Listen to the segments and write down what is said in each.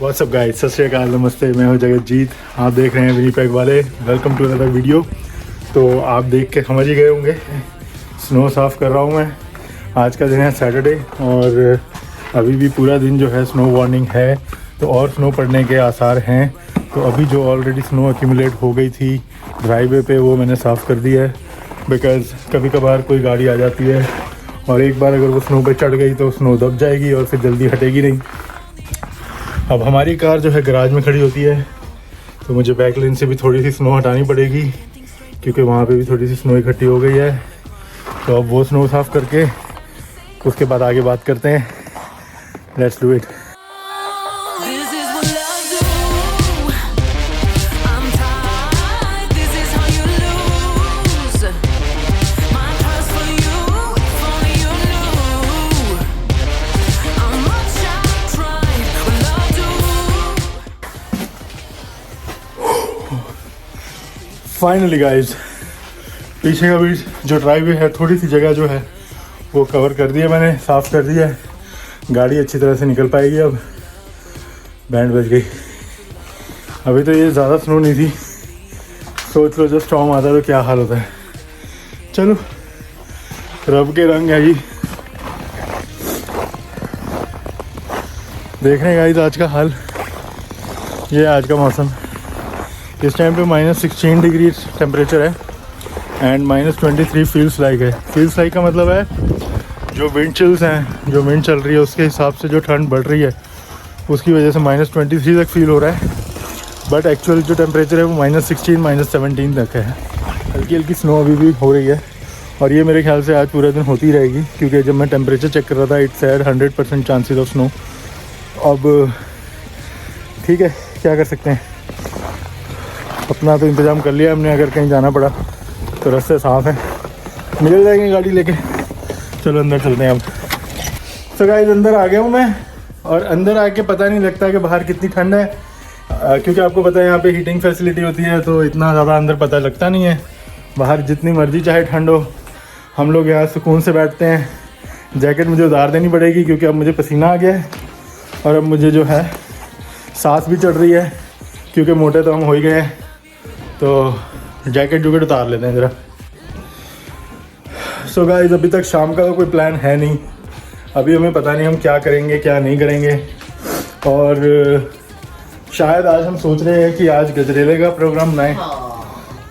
WhatsApp guys, सत श्री अकाल, नमस्ते। मैं हूं जगतजीत, आप देख रहे हैं विनीपेग वाले। Welcome to another video. तो आप देख के समझ ही गए होंगे, स्नो साफ़ कर रहा हूं मैं। आज का दिन है सैटरडे और अभी भी पूरा दिन जो है स्नो वार्निंग है, तो और स्नो पड़ने के आसार हैं। तो अभी जो ऑलरेडी स्नो एक्यूमुलेट हो गई थी ड्राईवे पे, वो मैंने साफ़ कर दी है। बिकॉज़ कभी कभार कोई गाड़ी आ जाती है और एक बार अगर वो स्नो पे चढ़ गई तो स्नो दब जाएगी और फिर जल्दी हटेगी नहीं। अब हमारी कार जो है गराज में खड़ी होती है, तो मुझे बैक लेन से भी थोड़ी सी स्नो हटानी पड़ेगी क्योंकि वहाँ पे भी थोड़ी सी स्नो इकट्ठी हो गई है। तो अब वो स्नो साफ़ करके उसके बाद आगे बात करते हैं। Let's do it. Finally guys, पीछे का भी जो ड्राइववे है, थोड़ी सी जगह जो है वो कवर कर दी है मैंने, साफ़ कर दी है। गाड़ी अच्छी तरह से निकल पाएगी। अब बैंड बज गई। अभी तो ये ज़्यादा स्नो नहीं थी, सोच लो जो स्टॉर्म आता है तो क्या हाल होता है। चलो, रब के रंग है जी। देख रहे हैं गाइज आज का हाल, ये है आज का मौसम। इस टाइम पे -16 डिग्री टेम्परेचर है एंड -23 फील्स लाइक है। फील्स लाइक का मतलब है जो विंड चिल्स हैं, जो विंड चल रही है उसके हिसाब से जो ठंड बढ़ रही है उसकी वजह से -23 तक फील हो रहा है। बट एक्चुअल जो टेम्परेचर है वो -16 -17 तक है। हल्की हल्की स्नो अभी भी हो रही है और ये मेरे ख्याल से आज पूरा दिन होती रहेगी, क्योंकि जब मैं टेम्परेचर चेक कर रहा था it's at 100% chances of snow. अब ठीक है, क्या कर सकते हैं, अपना तो इंतज़ाम कर लिया हमने। अगर कहीं जाना पड़ा तो रास्ते साफ़ हैं, निकल जाएंगे गाड़ी लेके। चलो अंदर चलते हैं अब। तो गाइस, अंदर आ गया हूँ मैं और अंदर आके पता नहीं लगता कि बाहर कितनी ठंड है, क्योंकि आपको पता है यहाँ पे हीटिंग फैसिलिटी होती है, तो इतना ज़्यादा अंदर पता लगता नहीं है। बाहर जितनी मर्जी चाहे ठंड हो, हम लोग यहाँ सुकून से बैठते हैं। जैकेट मुझे उतार देनी पड़ेगी क्योंकि अब मुझे पसीना आ गया है और अब मुझे जो है सांस भी चढ़ रही है, क्योंकि मोटे तो हम हो ही गए हैं। तो जैकेट उतार लेते हैं ज़रा। सो गाइस, अभी तक शाम का तो कोई प्लान है नहीं। अभी हमें पता नहीं हम क्या करेंगे क्या नहीं करेंगे। और शायद आज हम सोच रहे हैं कि आज गजरेले का प्रोग्राम बनाएं।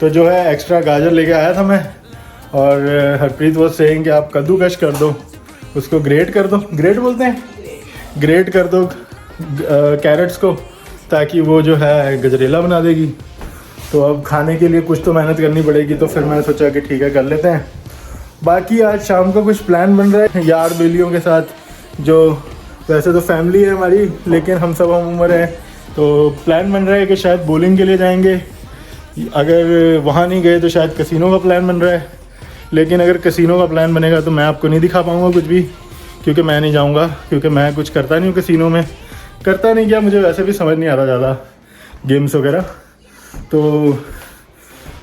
तो जो है एक्स्ट्रा गाजर लेके आया था मैं, और हरप्रीत वो सेइंग कि आप कद्दूकश कर दो, उसको ग्रेट कर दो, ग्रेट बोलते हैं, ग्रेट कर दो कैरेट्स को, ताकि वो जो है गजरेला बना देगी। तो अब खाने के लिए कुछ तो मेहनत करनी पड़ेगी, तो फिर मैंने सोचा कि ठीक है कर लेते हैं। बाकी आज शाम को कुछ प्लान बन रहा है यार बेलियों के साथ, जो वैसे तो फैमिली है हमारी लेकिन हम सब हम उम्र हैं। तो प्लान बन रहा है कि शायद बॉलिंग के लिए जाएंगे, अगर वहाँ नहीं गए तो शायद कसिनो का प्लान बन रहा है। लेकिन अगर कसिनो का प्लान बनेगा तो मैं आपको नहीं दिखा पाऊँगा कुछ भी, क्योंकि मैं नहीं जाऊँगा, क्योंकि मैं कुछ करता नहीं हूँ कसिनो में। करता नहीं क्या, मुझे वैसे भी समझ नहीं आता ज़्यादा गेम्स वगैरह। तो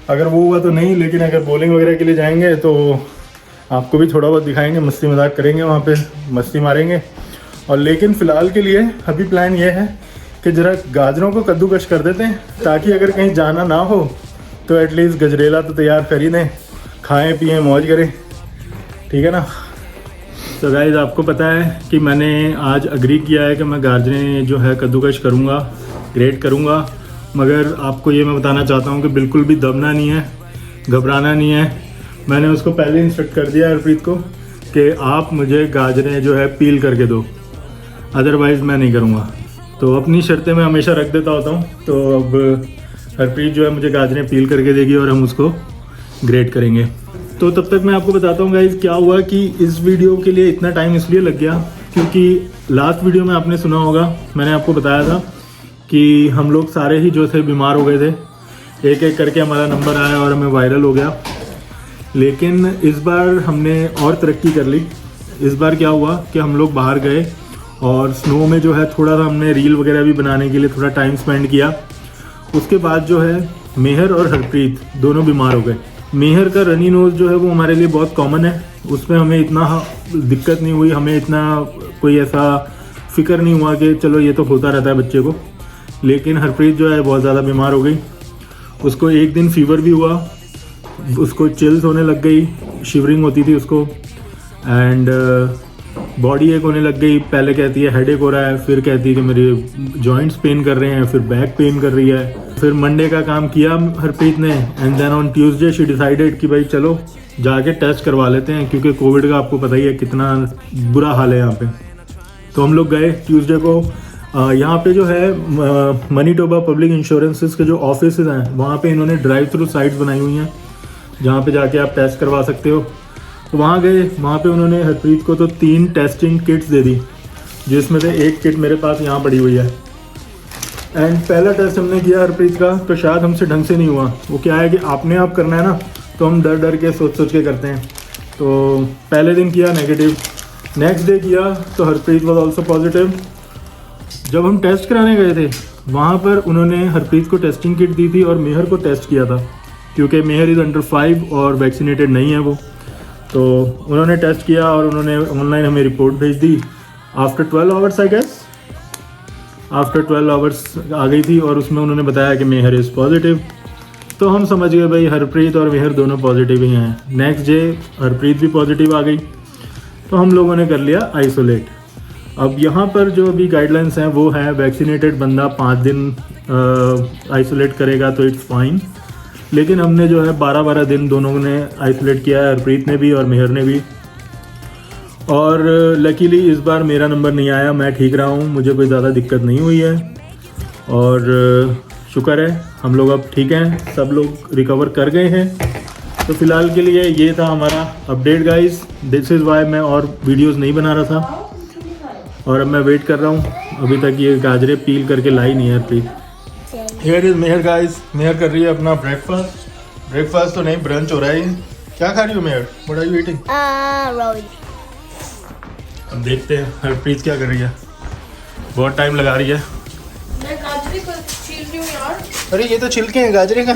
अगर वो हुआ तो नहीं, लेकिन अगर बॉलिंग वगैरह के लिए जाएंगे तो आपको भी थोड़ा बहुत दिखाएंगे, मस्ती मजाक करेंगे, वहाँ पे मस्ती मारेंगे। और लेकिन फ़िलहाल के लिए अभी प्लान ये है कि ज़रा गाजरों को कद्दूकश कर देते हैं, ताकि अगर कहीं जाना ना हो तो एटलीस्ट गजरेला तो तैयार कर ही दें, खाएँ पिएँ मौज करें, ठीक है ना। तो गाइस, आपको पता है कि मैंने आज अग्री किया है कि मैं गाजरें जो है कद्दूकश करूँगा, ग्रेट करूँगा। मगर आपको ये मैं बताना चाहता हूँ कि बिल्कुल भी दबना नहीं है, घबराना नहीं है। मैंने उसको पहले इंस्ट्रक्ट कर दिया हरप्रीत को कि आप मुझे गाजरें जो है पील करके दो, अदरवाइज़ मैं नहीं करूँगा। तो अपनी शर्तें मैं हमेशा रख देता होता हूँ। तो अब हरप्रीत जो है मुझे गाजरें पील करके देगी और हम उसको ग्रेट करेंगे। तो तब तक मैं आपको बताता हूँ गाइस क्या हुआ कि इस वीडियो के लिए इतना टाइम इसलिए लग गया क्योंकि लास्ट वीडियो में आपने सुना होगा, मैंने आपको बताया था कि हम लोग सारे ही जो थे बीमार हो गए थे। एक एक करके हमारा नंबर आया और हमें वायरल हो गया। लेकिन इस बार हमने और तरक्की कर ली। इस बार क्या हुआ कि हम लोग बाहर गए और स्नो में जो है थोड़ा सा हमने रील वगैरह भी बनाने के लिए थोड़ा टाइम स्पेंड किया। उसके बाद जो है मेहर और हरप्रीत दोनों बीमार हो गए। मेहर का रनी नोज़ जो है वो हमारे लिए बहुत कॉमन है, उसमें हमें इतना दिक्कत नहीं हुई, हमें इतना कोई ऐसा फिक्र नहीं हुआ कि चलो ये तो होता रहता है बच्चे को। लेकिन हरप्रीत जो है बहुत ज़्यादा बीमार हो गई, उसको एक दिन फीवर भी हुआ, उसको चिल्स होने लग गई, शिवरिंग होती थी उसको, एंड बॉडी एक होने लग गई। पहले कहती है हेडेक हो रहा है, फिर कहती है कि मेरे जॉइंट्स पेन कर रहे हैं, फिर बैक पेन कर रही है। फिर मंडे का काम किया हरप्रीत ने, and then on Tuesday she decided कि भाई चलो जाके टेस्ट करवा लेते हैं, क्योंकि कोविड का आपको पता ही है कितना बुरा हाल है यहाँ पे। तो हम लोग गए ट्यूसडे को। यहाँ पे जो है मनीटोबा पब्लिक इंश्योरेंसेस के जो ऑफिस हैं वहाँ पे इन्होंने ड्राइव थ्रू साइट्स बनाई हुई हैं जहाँ पे जाके आप टेस्ट करवा सकते हो। तो वहाँ गए, वहाँ पे उन्होंने हरप्रीत को तो 3 टेस्टिंग किट्स दे दी, जिसमें से एक किट मेरे पास यहाँ पड़ी हुई है। एंड पहला टेस्ट हमने किया हरप्रीत का, तो शायद हमसे ढंग से नहीं हुआ। वो क्या है कि आपने आप करना है ना, तो हम डर डर के सोच सोच के करते हैं। तो पहले दिन किया नेगेटिव, नेक्स्ट डे किया तो हरप्रीत वॉज ऑल्सो पॉजिटिव। जब हम टेस्ट कराने गए थे वहाँ पर उन्होंने हरप्रीत को टेस्टिंग किट दी थी और मेहर को टेस्ट किया था, क्योंकि मेहर इज़ अंडर 5 और वैक्सीनेटेड नहीं है वो। तो उन्होंने टेस्ट किया और उन्होंने ऑनलाइन हमें रिपोर्ट भेज दी। After 12 hours I guess, after 12 hours आ गई थी और उसमें उन्होंने बताया कि मेहर इज़ पॉजिटिव। तो हम समझ गए भाई हरप्रीत और मेहर दोनों पॉजिटिव ही हैं। नेक्स्ट डे हरप्रीत भी पॉजिटिव आ गई, तो हम लोगों ने कर लिया आइसोलेट। अब यहाँ पर जो अभी गाइडलाइंस हैं वो है वैक्सीनेटेड बंदा 5 दिन आइसोलेट करेगा तो इट्स फाइन। लेकिन हमने जो है 12-12 दिन दोनों ने आइसोलेट किया है, हरप्रीत ने भी और मेहर ने भी। और लकीली इस बार मेरा नंबर नहीं आया, मैं ठीक रहा हूँ, मुझे कोई ज़्यादा दिक्कत नहीं हुई है। और शुक्र है हम लोग अब ठीक हैं, सब लोग रिकवर कर गए हैं। तो फ़िलहाल के लिए ये था हमारा update guys. This is why मैं और वीडियोस नहीं बना रहा था, और अब मैं वेट कर रहा हूँ। अभी तक ये गाजरे पील करके लाई नहीं है Harpreet. Here is Mehar guys, Mehar कर रही है अपना ब्रेकफास्ट। ब्रेकफास्ट तो नहीं, ब्रंच हो रहा है। क्या खा रही हो Mehar? What are you eating? Roli. अब देखते हैं हरप्रीत क्या कर रही है। बहुत टाइम लगा रही है। मैं गाजरे को छील रही हूँ यार। अरे ये तो छिलके हैं, गाजरे का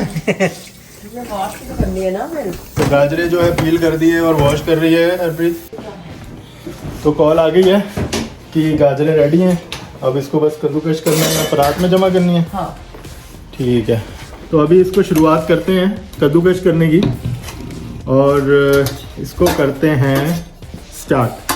वॉश तो करनी है ना मैंने। तो गाजरे जो है पील कर दी है और वॉश कर रही है हरप्रीत। तो कॉल आ गई है कि गाजरे रेडी हैं, अब इसको बस कद्दूकश करना है या परात में जमा करनी है। हाँ ठीक है, तो अभी इसको शुरुआत करते हैं कद्दूकश करने की, और इसको करते हैं स्टार्ट।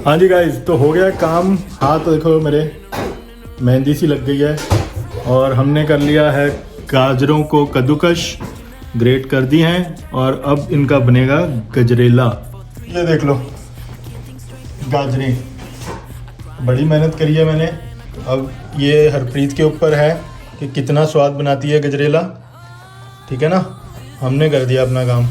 हाँ जी गाइज, तो हो गया काम। हाथ देखो मेरे, मेहंदी सी लग गई है। और हमने कर लिया है गाजरों को कद्दूकश, ग्रेट कर दी हैं, और अब इनका बनेगा गजरेला। ये देख लो गाजरें, बड़ी मेहनत करी है मैंने। अब ये हरप्रीत के ऊपर है कि कितना स्वाद बनाती है गजरेला, ठीक है ना। हमने कर दिया अपना काम।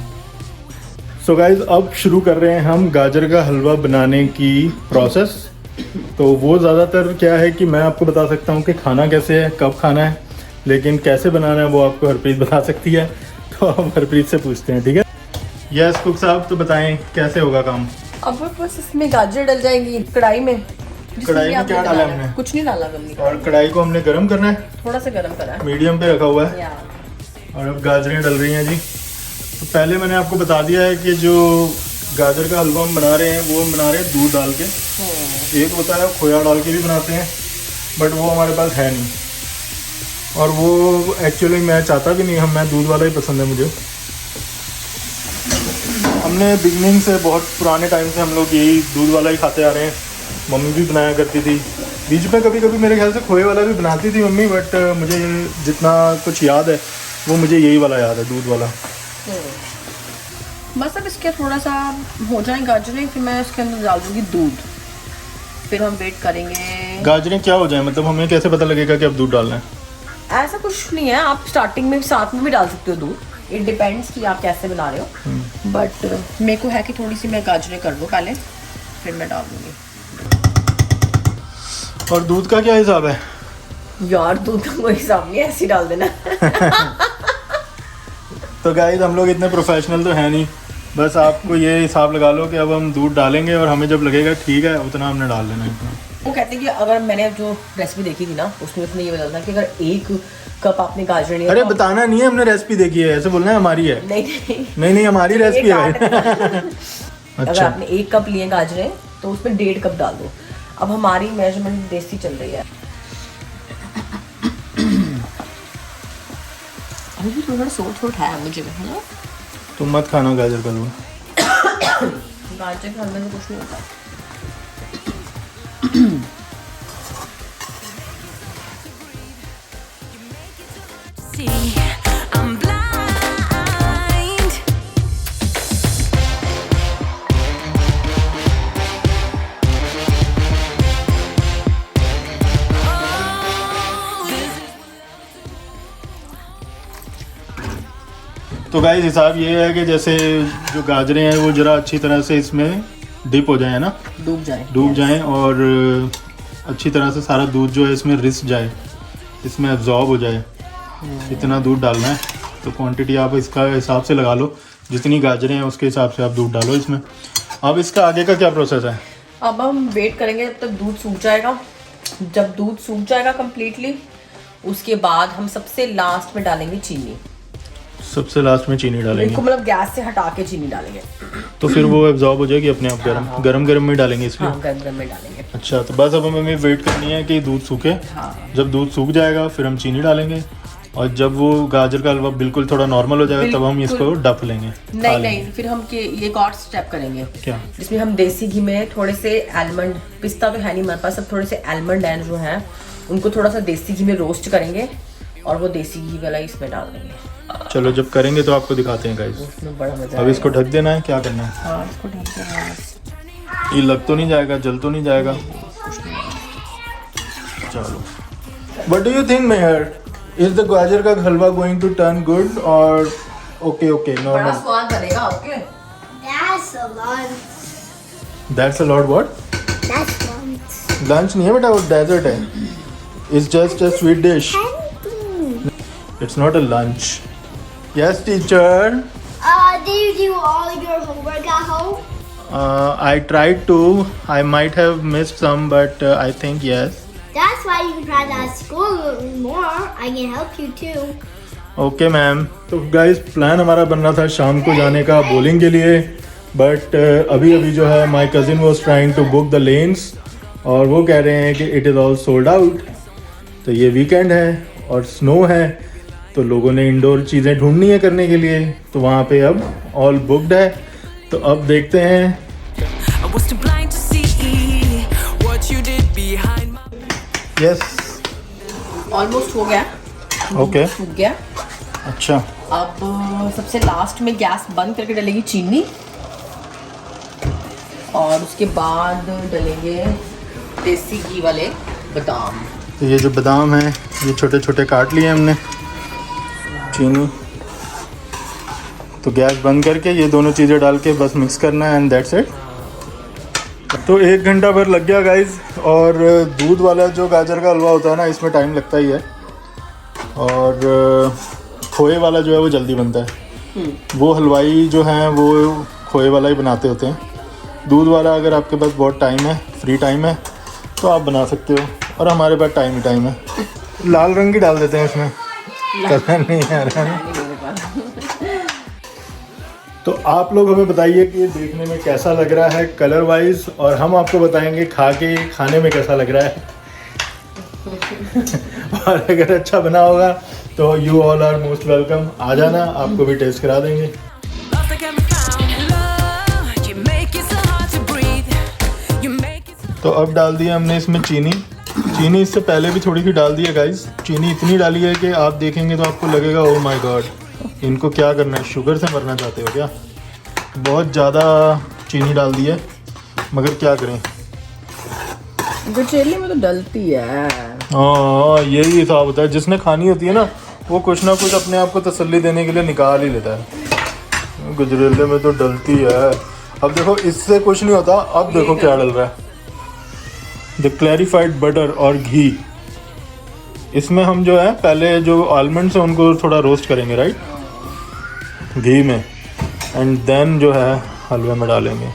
सो गाइज, अब शुरू कर रहे हैं हम गाजर का हलवा बनाने की प्रोसेस। तो वो ज़्यादातर क्या है कि मैं आपको बता सकता हूँ कि खाना कैसे है, कब खाना है, लेकिन कैसे बनाना है वो आपको हरप्रीत बता सकती है। तो हम हरप्रीत से पूछते हैं, ठीक है। यस कुक साहब, तो बताएं कैसे होगा काम। अब बस इसमें गाजर डल जाएंगी कढ़ाई में। कढ़ाई में क्या डाला हमने? कुछ नहीं डाला मम्मी। और कढ़ाई को हमने गर्म करना है, थोड़ा सा गर्म करा है, मीडियम पे रखा हुआ है। या और अब गाजरें डल रही हैं जी। तो पहले मैंने आपको बता दिया है कि जो गाजर का हलवा हम बना रहे हैं वो हम बना रहे हैं दूध डाल के। एक होता है खोया डाल के भी बनाते हैं, बट वो हमारे पास है नहीं, और वो एक्चुअली मैं चाहता भी नहीं, मैं दूध वाला ही पसंद है मुझे। हमने बिगनिंग से, बहुत पुराने टाइम से हम लोग यही दूध वाला ही खाते आ रहे हैं। मम्मी भी बनाया करती थी, बीच में कभी कभी मेरे ख्याल से खोए वाला भी बनाती थी मम्मी, बट मुझे जितना कुछ याद है वो मुझे यही वाला याद है, दूध वाला। बस अब इसके थोड़ा सा हो जाए गाजरें, फिर मैं इसके अंदर डाल दूंगी दूध, फिर हम वेट करेंगे। गाजरें क्या हो जाए, मतलब हमें कैसे पता लगेगा कि अब दूध डालना है? ऐसा कुछ नहीं है, आप स्टार्टिंग में साथ में भी डाल सकते हो दूध। इट डिपेंड्स कि आप कैसे बना रहे हो, बट मेरे को है कि थोड़ी सी मैं गाजरें कर दूँ पहले, फिर मैं डाल दूँगी। और दूध का क्या हिसाब है? यार दूध का कोई हिसाब नहीं है, ऐसे ही डाल देना। तो गाइस, हम लोग इतने प्रोफेशनल तो है नहीं बस आपको ये हिसाब लगा लो कि अब हम दूध डालेंगे और हमें जब लगेगा ठीक है उतना हमने डाल देना है। वो कहते हैं कि अगर मैंने जो रेसिपी देखी थी ना उसमें उसने ये बताया था कि अगर 1 कप आपने गाजर लिया, अरे बताना नहीं है हमने रेसिपी देखी है, ऐसे बोलना है हमारी है। नहीं हमारी रेसिपी है। अगर अच्छा आपने 1 कप लिए गाजरें तो उसमें 1.5 कप डाल दो। अब हमारी मेजरमेंट देसी चल रही है। अभी भी थोड़ा सोट है मुझे, है ना? तुम मत खाना गाजर का दूध। गाजर खाने में कुछ नहीं होता। I'm blind. तो गाइस हिसाब ये है कि जैसे जो गाजरें हैं वो जरा अच्छी तरह से इसमें डिप हो जाए ना, डूब जाएं और अच्छी तरह से सारा दूध जो है इसमें रिस जाए, इसमें एब्जॉर्ब हो जाए। इतना दूध डालना है। तो क्वांटिटी आप इसका हिसाब से लगा लो, जितनी गाजरें हैं उसके हिसाब से आप दूध डालो इसमें। अब इसका आगे का क्या प्रोसेस है? अब हम वेट करेंगे जब तक दूध सूख जाएगा। जब दूध सूख जाएगा कम्प्लीटली, उसके बाद हम सबसे लास्ट में डालेंगे चीनी। सबसे लास्ट में चीनी डालेंगे, इनको मतलब गैस से हटा के चीनी डालेंगे। तो फिर वो एब्जॉर्ब हो जाएगी अपने आप। गरम में डालेंगे इसलिए। हाँ, गरम में डालेंगे। अच्छा, तो बस अब हमें वेट करनी है कि दूध सूखे। हाँ। जब दूध सूख जाएगा फिर हम चीनी डालेंगे और जब वो गाजर का हलवा बिल्कुल थोड़ा नॉर्मल हो जाएगा तब हम इसको डफ लेंगे। नहीं, फिर हम ये एक और स्टेप करेंगे। क्या? जिसमें हम देसी घी में थोड़े से आलमंड, पिस्ता तो है नहीं हमारे पास, अब थोड़े से आलमंड एंड जो है उनको थोड़ा सा देसी घी में रोस्ट करेंगे और वो देसी घी वाला इसमें डाल देंगे। चलो जब करेंगे तो आपको दिखाते हैं गाइस। उसमें बड़ा मजा अब इसको ढक देना है, क्या करना है? हाँ, इसको ढक देना है बस। ये लग तो नहीं जाएगा, जल तो नहीं जाएगा? चलो, what do you think Mehar? Is the gajar ka halwa going to turn good और ओके बड़ा नॉर्मल? स्वाद बनेगा। Okay, That's a lunch. That's a lot. What? That's lunch. Lunch नहीं है बेटा, वो डेजर्ट है। It's just a sweet dish, it's not a lunch. Yes teacher. Did you do all your homework at home? I tried to. I might have missed some, but I think yes. That's why you can practice at school more. I can help you too. Okay ma'am. तो guys plan हमारा बन रहा था शाम को जाने का बowling के लिए, बट अभी जो है my cousin was trying to book the lens और वो कह रहे हैं कि it is all sold out. तो ये वीकेंड है और स्नो है, तो लोगों ने इंडोर चीज़ें ढूंढनी है करने के लिए, तो वहाँ पे अब ऑल बुक्ड है। तो अब देखते हैं। I was too blind to see what you did behind my. Yes, almost हो गया। ओके, सूख गया। अच्छा। अब सबसे लास्ट में गैस बंद करके डलेगी चीनी और उसके बाद डलेंगे देसी घी वाले बादाम। तो ये जो बादाम है ये छोटे छोटे काट लिए हमने, चीनी। तो गैस बंद करके ये दोनों चीज़ें डाल के बस मिक्स करना है एंड दैट्स इट। तो 1 घंटा भर लग गया गाइस। और दूध वाला जो गाजर का हलवा होता है ना, इसमें टाइम लगता ही है, और खोए वाला जो है वो जल्दी बनता है। वो हलवाई जो हैं वो खोए वाला ही बनाते होते हैं। दूध वाला अगर आपके पास बहुत टाइम है, फ्री टाइम है, तो आप बना सकते हो, और हमारे पास टाइम ही टाइम है। लाल रंग की डाल देते हैं इसमें, कलर नहीं आ रहा है। तो आप लोग हमें बताइए कि ये देखने में कैसा लग रहा है कलर वाइज, और हम आपको बताएंगे खा के खाने में कैसा लग रहा है। और अगर अच्छा बना होगा तो you all are most welcome. आ जाना, आपको भी टेस्ट करा देंगे। Love like I'm found love. You make it so hard to breathe. You make it so. तो अब डाल दिया हमने इसमें चीनी। चीनी इससे पहले भी थोड़ी सी डाल दी है गाइस। चीनी इतनी डाली है कि आप देखेंगे तो आपको लगेगा ओह माय गॉड, इनको क्या करना है, शुगर से मरना चाहते हो क्या? बहुत ज़्यादा चीनी डाल दी है, मगर क्या करें, गजरेले में तो डलती है। हाँ यही हिसाब होता है। जिसने खानी होती है ना, वो कुछ ना कुछ अपने आप को तसल्ली देने के लिए निकाल ही लेता है। गजरेले में तो डलती है। अब देखो इससे कुछ नहीं होता, अब देखो क्या डल रहा है, द क्लैरिफाइड बटर और घी। इसमें हम जो है पहले जो आलमंड्स हैं उनको थोड़ा रोस्ट करेंगे, राइट, घी में। एंड देन जो है हलवे में डालेंगे।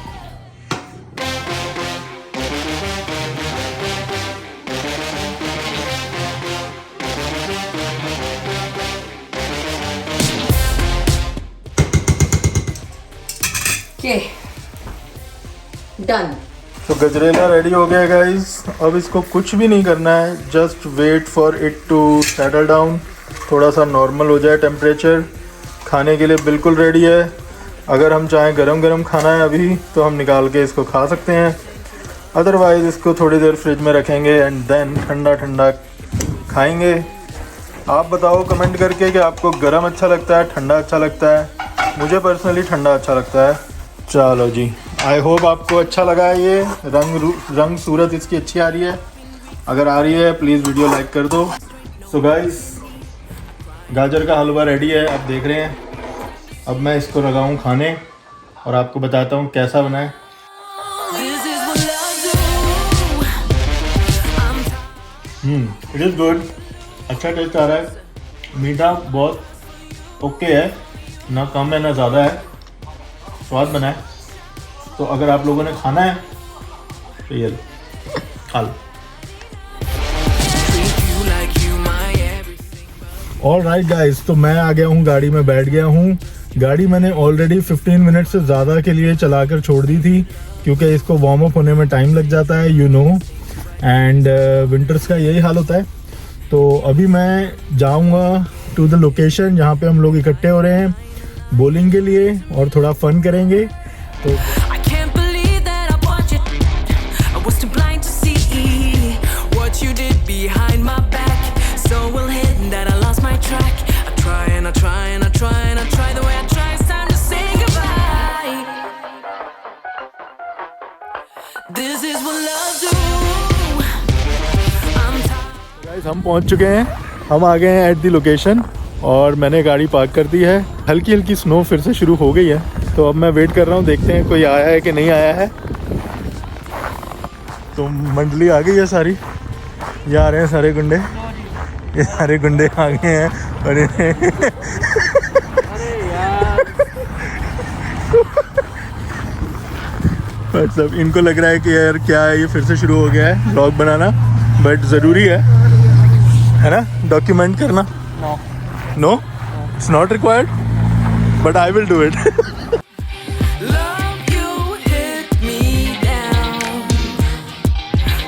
Okay. Done. तो गजरेला रेडी हो गया गाइस। अब इसको कुछ भी नहीं करना है, just wait for it to settle down, थोड़ा सा नॉर्मल हो जाए टेम्परेचर। खाने के लिए बिल्कुल रेडी है। अगर हम चाहें गरम गरम खाना है अभी तो हम निकाल के इसको खा सकते हैं, अदरवाइज़ इसको थोड़ी देर फ्रिज में रखेंगे एंड देन ठंडा ठंडा खाएंगे। आप बताओ कमेंट करके कि आपको गरम अच्छा लगता है, ठंडा अच्छा लगता है। मुझे पर्सनली ठंडा अच्छा लगता है। चलो जी, आई होप आपको अच्छा लगा है। ये रंग सूरत इसकी अच्छी आ रही है। अगर आ रही है प्लीज़ वीडियो लाइक कर दो। सो गाइस, गाजर का हलवा रेडी है, आप देख रहे हैं। अब मैं इसको लगाऊं खाने और आपको बताता हूँ कैसा बना है। This is what love do. It is good, अच्छा टेस्ट आ रहा है। मीठा बहुत ओके है, ना कम है ना ज़्यादा है, स्वाद बना है। तो अगर आप लोगों ने खाना है तो ये लो, खा लो। Treat you like you my everything. All right guys, तो मैं आ गया हूँ, गाड़ी में बैठ गया हूँ। गाड़ी मैंने ऑलरेडी 15 मिनट से ज़्यादा के लिए चलाकर छोड़ दी थी, क्योंकि इसको वार्म अप होने में टाइम लग जाता है, यू नो। एंड विंटर्स का यही हाल होता है। तो अभी मैं जाऊँगा टू द लोकेशन जहाँ पे हम लोग इकट्ठे हो रहे हैं बॉलिंग के लिए और थोड़ा फन करेंगे। तो I can't believe that I watched it. I was too blind to see what you did behind my back. So well hidden that I lost my track. I try and I try and I try and I try the way I try. It's time to say goodbye. This is what love do. I'm tired. Guys, हम पहुंच चुके हैं, हम आ गए हैं at the location और मैंने गाड़ी पार्क कर दी है। हल्की हल्की स्नो फिर से शुरू हो गई है, तो अब मैं वेट कर रहा हूँ, देखते हैं कोई आया है कि नहीं आया है। तो मंडली आ गई है सारी, ये आ रहे हैं सारे गुंडे, ये सारे गुंडे आ गए हैं और सब इनको लग रहा है कि यार क्या है, ये फिर से शुरू हो गया है व्लॉग बनाना, बट ज़रूरी है ना डॉक्यूमेंट करना। No, it's not required, but I will do it. Love you hit me down.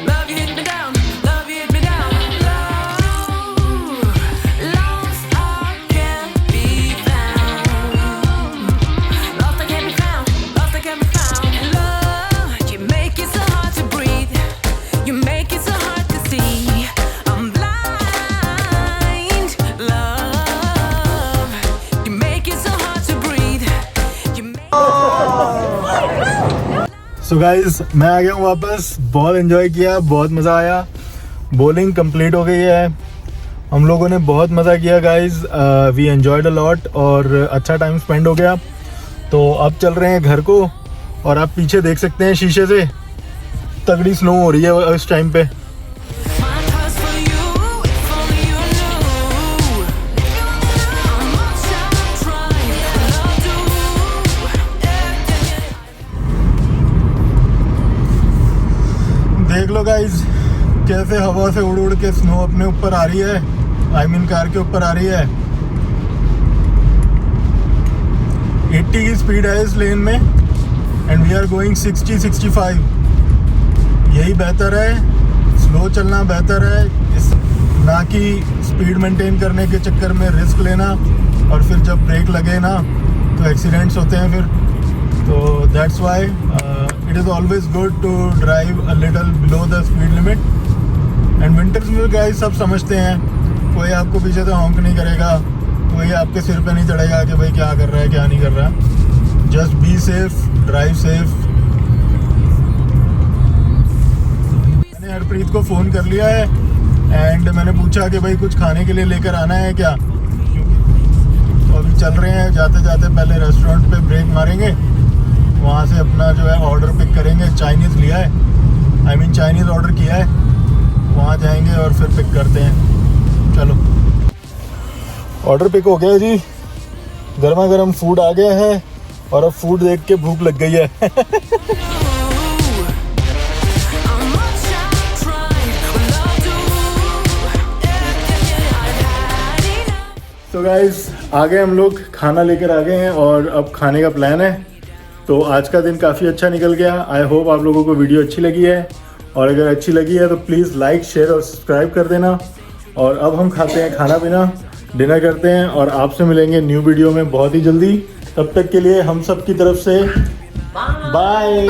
Love you hit me down. Love you hit me down. Love, lost I can't be found. Lost I can't be found. Lost I can't be found. Love, you make it so hard to breathe. You make it so hard to see. I'm blind. Love, you make it so hard to breathe. You make so guys, मैं आ गया हूँ वापस। बहुत enjoy किया, बहुत मज़ा आया। Bowling complete हो गई है, हम लोगों ने बहुत मज़ा किया guys. We enjoyed a lot और अच्छा टाइम स्पेंड हो गया। तो अब चल रहे हैं घर को और आप पीछे देख सकते हैं शीशे से तगड़ी स्नो हो रही है इस टाइम पे। my cause for you, if only you knew. How much I try, love do. देख लो गाइस, कैसे हवा से उड़ उड़ के स्नो अपने ऊपर आ रही है, आई मीन कार के ऊपर आ रही है। 80 की स्पीड है इस लेन में एंड वी आर गोइंग 60-65। यही बेहतर है, स्लो चलना बेहतर है, इस ना कि स्पीड मेंटेन करने के चक्कर में रिस्क लेना और फिर जब ब्रेक लगे ना तो एक्सीडेंट्स होते हैं फिर। तो that's why it is always good to drive a little below the speed limit. And winters में गाइस सब समझते हैं, कोई आपको पीछे से हॉन्क नहीं करेगा, कोई आपके सिर पे नहीं चढ़ेगा कि भाई क्या कर रहा है क्या नहीं कर रहा है। Just be safe, drive safe. मैंने हरप्रीत को फ़ोन कर लिया है एंड मैंने पूछा कि भाई कुछ खाने के लिए लेकर आना है क्या, तो अभी चल रहे हैं। जाते जाते पहले रेस्टोरेंट पे ब्रेक मारेंगे, वहाँ से अपना जो है ऑर्डर पिक करेंगे। चाइनीज़ लिया है, आई मीन चाइनीज़ ऑर्डर किया है, वहाँ जाएंगे और फिर पिक करते हैं। चलो, ऑर्डर पिक हो गया जी, गर्मा गर्म फूड आ गया है और अब फूड देख के भूख लग गई है। How much I've tried, well, I'll do. I've had enough. तो गाइस आगे हम लोग खाना लेकर आ गए हैं और अब खाने का प्लान है। तो आज का दिन काफ़ी अच्छा निकल गया। आई होप आप लोगों को वीडियो अच्छी लगी है, और अगर अच्छी लगी है तो प्लीज़ लाइक शेयर और सब्सक्राइब कर देना। और अब हम खाते हैं खाना पीना, डिनर करते हैं और आपसे मिलेंगे न्यू वीडियो में बहुत ही जल्दी। तब तक के लिए हम सब की तरफ से बाय।